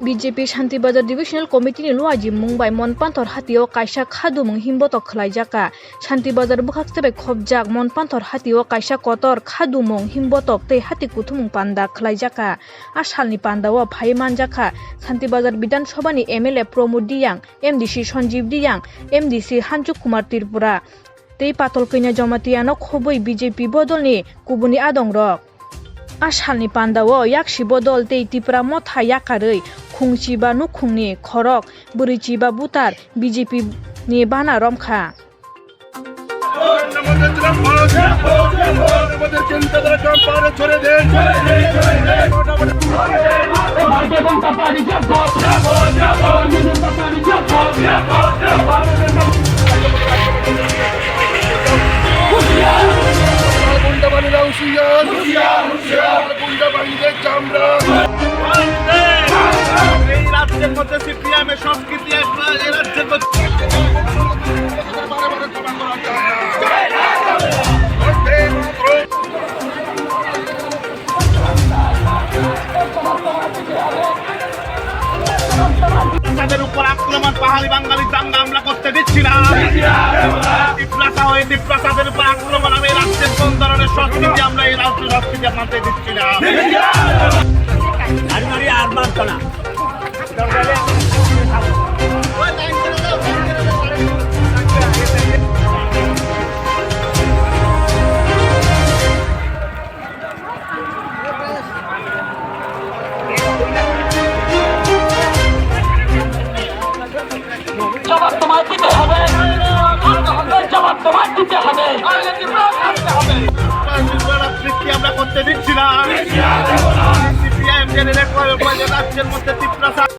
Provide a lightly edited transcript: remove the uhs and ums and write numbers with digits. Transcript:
BJP Shantibajar Divisional Committee ni luaji Mumbai Monpanthor hatio kaisa khadumung himbotok khlaijaka Shantibajar bukhakstebe khobjak Monpanthor hatio kaisa kotor khadumung himbotok tei hati kuthumung panda khlaijaka a salni pandao phai manjaka Shantibajar Bidhan Sabha ni MLA Pramod Diyang MDC Sanjeev Diyang MDC Hanchuk Kumar Tripura tei patol kainya jamatiano khoboi BJP bodolni kubuni adongrok Asalni pandao yakshi bodol tei tipra motha yakarei khungchi ba nukhungni khorok burichi ba butar BJP ni bana romkha তাদের উপর আক্রমণ পাহাড়ি বাঙালি দাঙ্গা আমরা করতে দিচ্ছি না টিপ্রাসা হয়ে টিপ্রাসাদের উপর আক্রমণ আমি রাজ্যের কোন ধরনের সংস্কৃতি আমরা এই রাজ্য সংস্কৃতি মানতে দিচ্ছি না আর মানতো না জবাব তোমায় দিতে হবে জবাব তোমায় দিতে হবে আমরা করতে দিচ্ছি না সিপিআইএম রাজ্যের মধ্যে তীব্র